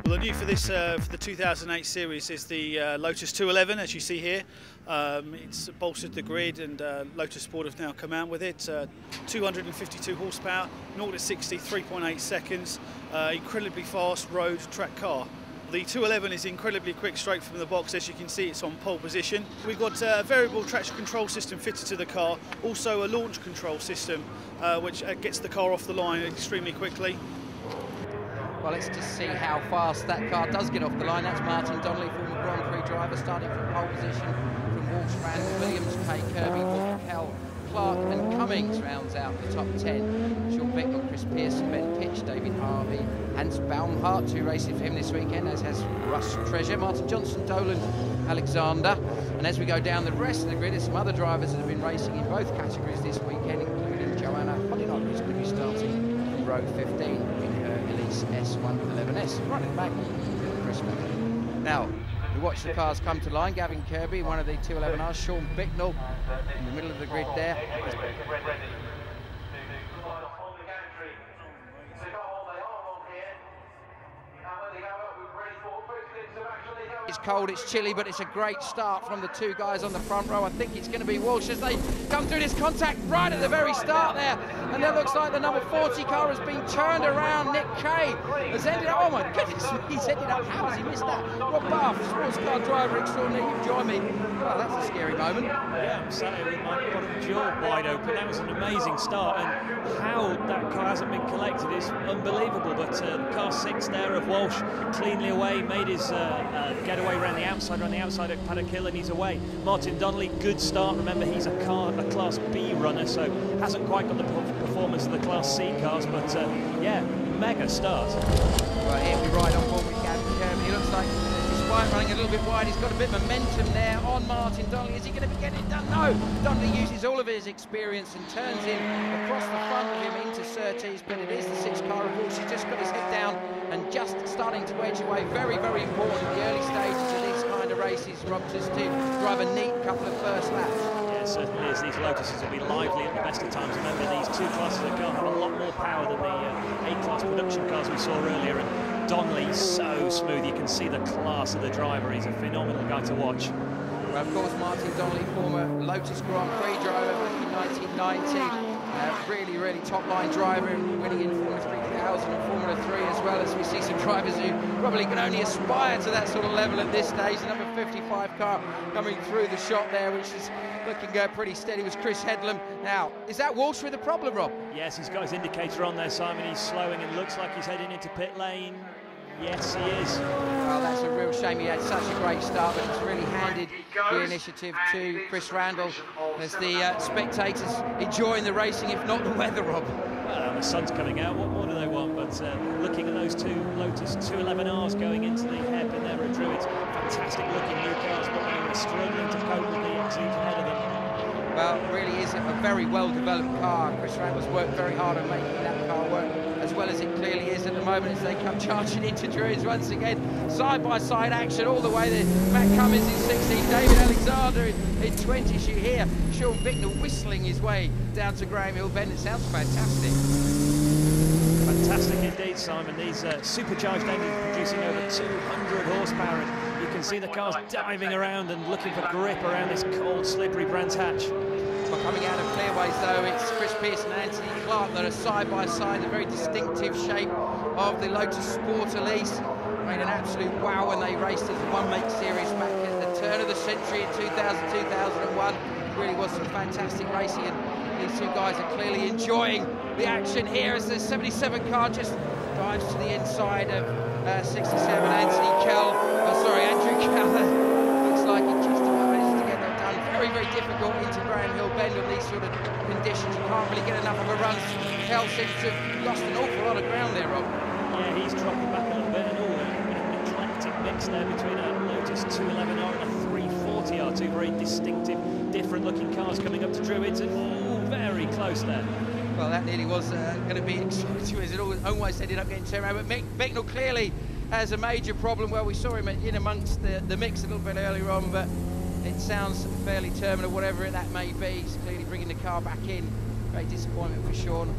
Well, the new for this for the 2008 series is the Lotus 211, as you see here. It's bolstered the grid, and Lotus Sport have now come out with it. 252 horsepower, 0 to 60, 3.8 seconds. Incredibly fast road track car. The 211 is incredibly quick straight from the box. As you can see, it's on pole position. We've got a variable traction control system fitted to the car, also a launch control system which gets the car off the line extremely quickly. Well, let's just see how fast that car does get off the line. That's Martin Donnelly, former Grand Prix driver, starting from pole position from Walsh, Randall, Williams, Kay, Kirby, Kell, Clark and Cummings rounds out the top 10. Sean Bicknell, Chris Pearson, Ben Pitch, David Harvey, Hans Baumhart, 2 racing for him this weekend, as has Russ Treasure, Martin Johnson, Dolan, Alexander. And as we go down the rest of the grid, there's some other drivers that have been racing in both categories this weekend, including Joanna Hodinot, who's going to be starting from row 15 in her Elise S111S, running back Chris Miller. Now, we watch the cars come to line. Gavin Kirby, one of the 211Rs, Sean Bicknell in the middle of the grid there. It's cold, it's chilly, but it's a great start from the 2 guys on the front row. I think it's going to be Walsh as they come through this contact right at the very start there. And it looks like the number 40 car has been turned around. Nick Kay has ended up, oh my goodness, he's ended up, how has he missed that? Rob Bath, sports car driver extraordinary, you join me. Oh, that's a scary moment. Yeah, I'm sat here with my bottom jaw wide open. That was an amazing start, and how that car hasn't been collected is unbelievable. But car 6 there of Walsh cleanly away, made his getaway around the outside at Paddock Hill, and he's away. Martin Donnelly, good start. Remember, he's a Class B runner, so hasn't quite got the performance of the Class C cars, but yeah, mega start. Well, here we ride on board with Gavin Kirby. He looks like, despite running a little bit wide, he's got a bit of momentum there on Martin Donnelly. Is he going to be getting it done? No! Donnelly uses all of his experience and turns in across the front of him into Surtees, but it is the 6 car of Walsh. He's just got his head down and just starting to edge away. Very, very important at the early stages of these kind of races, Rob, just to drive a neat couple of first laps. Yeah, it certainly is. These Lotuses will be lively at the best of times. Remember, these 2 classes of car have a lot more power than the A-class production cars we saw earlier. And Donnelly's so smooth. You can see the class of the driver. He's a phenomenal guy to watch. Well, of course, Martin Donnelly, former Lotus Grand Prix driver back in 1990. Really, really top-line driver, and winning in Formula 3000 and Formula 3, as well as we see some drivers who probably can only aspire to that sort of level at this stage. The number 55 car coming through the shot there, which is looking pretty steady, was Chris Headlam. Now, is that Walsh with a problem, Rob? Yes, he's got his indicator on there, Simon. He's slowing and looks like he's heading into pit lane. Yes, he is. Well, that's a real shame. He had such a great start, but it's really handed the initiative to Chris Randall as the spectators enjoying the racing, if not the weather, Rob. Well, the sun's coming out. What more do they want? But looking at those 2 Lotus 211Rs going into the hairpin there at Druids, fantastic looking new cars, but they were struggling to cope with the exude ahead of them. Well, it really is a very well-developed car. Chris Randall's worked very hard on making that car work as well as it clearly is at the moment as they come charging into Druids once again. Side-by-side action all the way there. Matt Cummins in 16, David Alexander in 20. You hear Sean Bicknell whistling his way down to Graham Hill Bend. It sounds fantastic. Fantastic indeed, Simon. These supercharged engines producing over 200 horsepower. And you can see the cars diving around and looking for grip around this cold, slippery Brands Hatch. Well, coming out of clearways, though, it's Chris Pearson and Anthony Clark that are side by side. The very distinctive shape of the Lotus Sport Elise made an absolute wow when they raced as a one-make series back at the turn of the century in 2000-2001. Really was some fantastic racing, and these 2 guys are clearly enjoying the action here as the 77 car just drives to the inside of 67. Andrew Kell. Looks like he just about managed to get that done. Very, very difficult into Graham Hill Bend on these sort of conditions. You can't really get enough of a run. Kell seems to have lost an awful lot of ground there, Rob. Yeah, he's dropping back a little bit, and an eclectic mix there between a Lotus 211R and a 340R. 2 very distinctive, different-looking cars coming up to Druids, and very close there. Well, that nearly was going to be exciting as it almost ended up getting turned around, but Bicknell clearly has a major problem. Well, we saw him in amongst the mix a little bit earlier on, but it sounds fairly terminal, whatever that may be. He's clearly bringing the car back in. Great disappointment for Sean.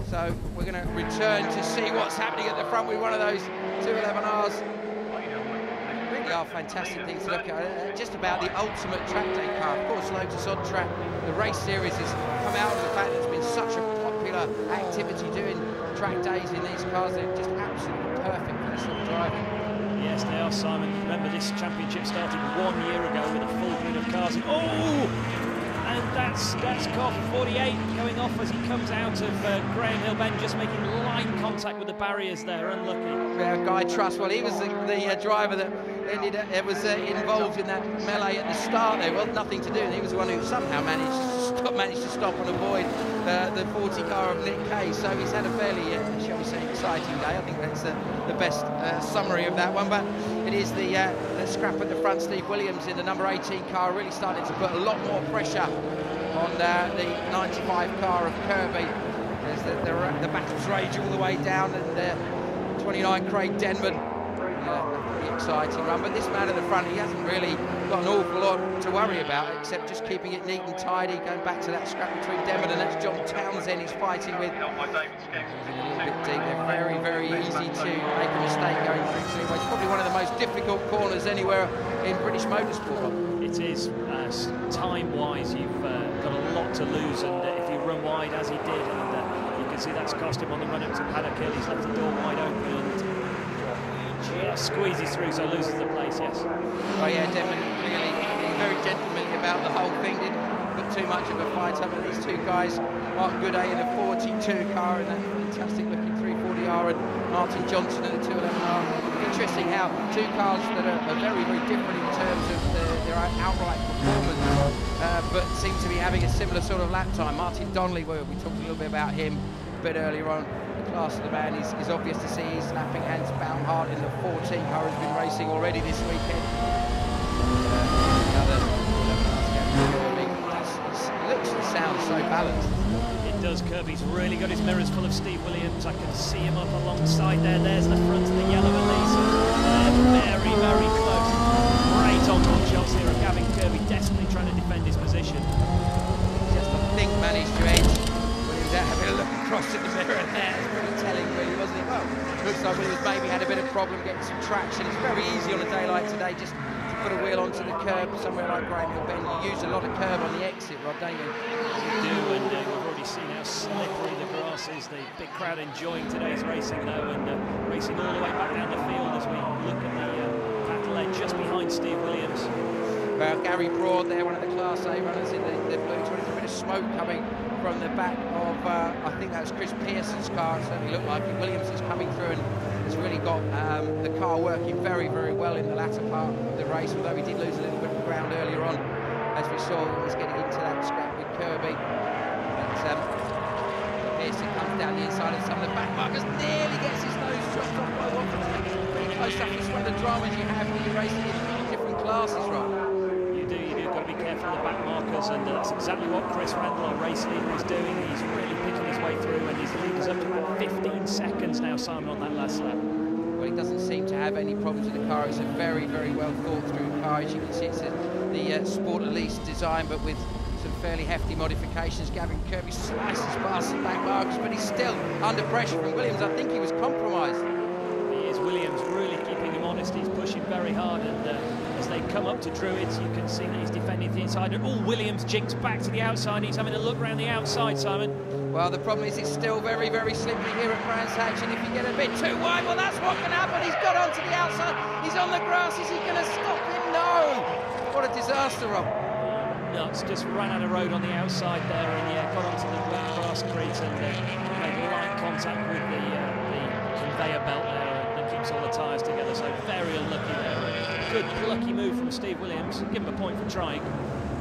So we're going to return to see what's happening at the front with one of those 211Rs. Really are fantastic things to look at. Just about the ultimate track day car. Of course, Lotus on track. The race series has come out of the fact that it's been such a popular activity doing track days in these cars. They're just absolutely perfect for this sort of driving. Yes, they are, Simon. Remember, this championship started 1 year ago with a full grid of cars. And that's car 48 going off as he comes out of Graham Hill Bend, just making light contact with the barriers there. Unlucky. Yeah, Guy Truss. Well, he was the driver that was involved in that melee at the start. There was nothing to do, and he was the one who somehow managed to stop and avoid the 40 car of Nick Kay. So he's had a fairly, shall we say, exciting day. I think that's the best summary of that one. But it is the scrap at the front. Steve Williams in the number 18 car really starting to put a lot more pressure on the 95 car of Kirby. As the battles rage all the way down, and 29 Craig Denman. Pretty exciting run, but this man at the front, he hasn't really got an awful lot to worry about, except just keeping it neat and tidy, going back to that scrap between Denman, and that's John Townsend he's fighting with. He's a little bit deep. They're very, very easy to make a mistake going through. It's probably one of the most difficult corners anywhere in British motorsport. It is. Time-wise, you've got a lot to lose, and if you run wide as he did, and you can see that's cost him on the run-up to Paddock Hill. He's left the door wide open, and squeezes through, so loses the place, yes. Oh yeah, Denman really very gentlemanly about the whole thing, didn't put too much of a fight up with these two guys. Mark Gooday in a 42 car in that fantastic looking 340R, and Martin Johnson in a 211R. Interesting how two cars that are very, very different in terms of their outright performance, but seem to be having a similar sort of lap time. Martin Donnelly, we talked a little bit about him a bit earlier on. Class of the man is obvious to see. He's lapping Hans Baumhart in the 14 car, has been racing already this weekend. It looks and sounds so balanced. It does. Kirby's really got his mirrors full of Steve Williams. I can see him up alongside there. There's the front of the yellow Elise. Very, very close. Great on-road shots here of Gavin Kirby, desperately trying to defend his position. Just, I think, managed to edge. Having a look across at the mirror there, it's pretty telling, really, wasn't it? Well, looks like Williams maybe had a bit of problem getting some traction. It's very easy on a day like today just to put a wheel onto the curb somewhere like Graham Hill Bend. You use a lot of curb on the exit, Rod, don't you? You do, and we've already seen how slippery the grass is. The big crowd enjoying today's racing, though, and racing all the way back down the field as we look at the battle edge just behind Steve Williams. Gary Broad there, one of the Class A runners in the blue. There's a bit of smoke coming from the back of, I think that was Chris Pearson's car. It certainly looked like it. Williams is coming through and has really got the car working very, very well in the latter part of the race, although he did lose a little bit of ground earlier on. As we saw, he was getting into that scrap with Kirby. But Pearson comes down the inside and some of the back markers nearly gets his nose chopped off by one. Pretty close up. It's one of the dramas you have when you're racing in different classes, right? You've got to be careful of the back markers, and that's exactly what Chris Randall, our race leader, is doing. He's really picking his way through, and his lead is up to about 15 seconds now, Simon, on that last lap. Well, he doesn't seem to have any problems with the car. It's a very, very well thought through car. As you can see, it's the Sport Elise design, but with some fairly hefty modifications. Gavin Kirby slices past the back markers, but he's still under pressure from Williams. I think he was compromised. He is. Williams really keeping him honest. He's pushing very hard, and as they come up to Druids, you can see that he's defending the inside. And Williams jinks back to the outside. He's having a look around the outside, Simon. Well, the problem is it's still very, very slippery here at Brands Hatch, and if you get a bit too wide, well, that's what can happen. He's got onto the outside. He's on the grass. Is he going to stop him? No! What a disaster, Rob. Nuts, just ran out of road on the outside there, and yeah, got onto the grass crate and made light contact with the conveyor belt there, and keeps all the tyres together. So very unlucky there. Good lucky move from Steve Williams. Give him a point for trying.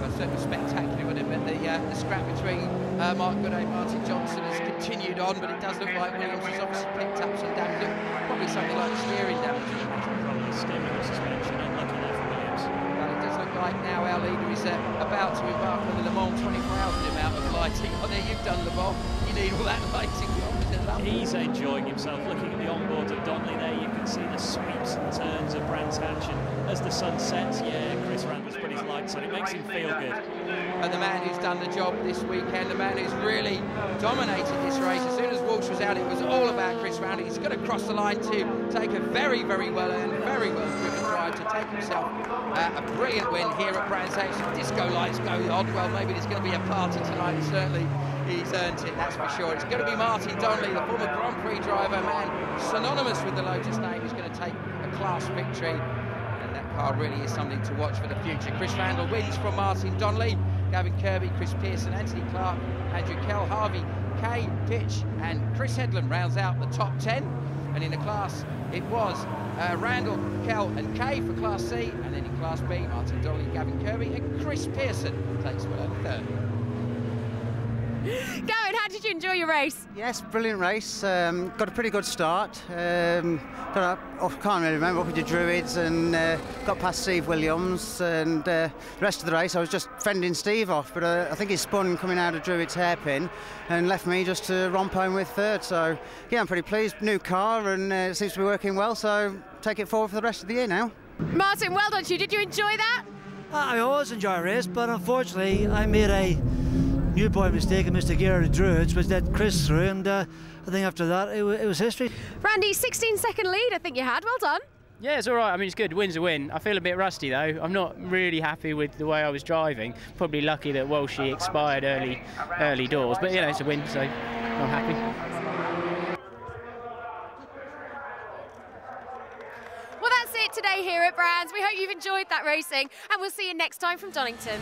Well, certainly spectacular, wouldn't it? But the scrap between Mark Gooday and Martin Johnson has continued on, but it does look like Williams has obviously picked up some damage. Probably something like steering damage. Probably steering or suspension. Unlucky there for Williams. Well, it does look like now our leader is about to embark on the Le Mans 24 hours amount of lighting. Oh, there, you've done Le Mans. You need all that lighting. He's enjoying himself. Looking at the onboard of Donnelly there, you can see the sweeps and turns of Brands Hatch, and as the sun sets, yeah, Chris Randall's put his lights on. It makes him feel good. And the man who's done the job this weekend, the man who's really dominated this race, as soon as Walsh was out, it was all about Chris Randall. He's going to cross the line to take a very, very well earned, very well driven drive to take himself a brilliant win here at Brands Hatch. Disco lights go on. Well, maybe there's going to be a party tonight. Certainly he's earned it, that's for sure. It's going to be Martin Donnelly, the former Grand Prix driver, man synonymous with the Lotus name, who's going to take a class victory. And that car really is something to watch for the future. Chris Randall wins from Martin Donnelly. Gavin Kirby, Chris Pearson, Anthony Clark, Andrew Kell, Harvey, Kay, Pitch and Chris Headland rounds out the top 10. And in the class, it was Randall, Kell and Kay for Class C. And then in Class B, Martin Donnelly, Gavin Kirby and Chris Pearson takes well third. Gavin, how did you enjoy your race? Yes, brilliant race. Got a pretty good start. I can't really remember what we did Druids and got past Steve Williams, and the rest of the race I was just fending Steve off, but I think he spun coming out of Druids hairpin and left me just to romp home with third. So yeah, I'm pretty pleased. New car, and it seems to be working well, so take it forward for the rest of the year now. Martin, well done to you. Did you enjoy that? I always enjoy a race, but unfortunately I made a new boy mistake and missed a gear of the Druids, which let Chris through, and I think after that it was history. Randy, 16-second lead I think you had, well done. Yeah, it's all right. I mean, it's good. Win's a win. I feel a bit rusty though. I'm not really happy with the way I was driving. Probably lucky that Walshy expired early doors, but you know, it's a win, so I'm happy. Well, that's it today here at Brands. We hope you've enjoyed that racing, and we'll see you next time from Donington.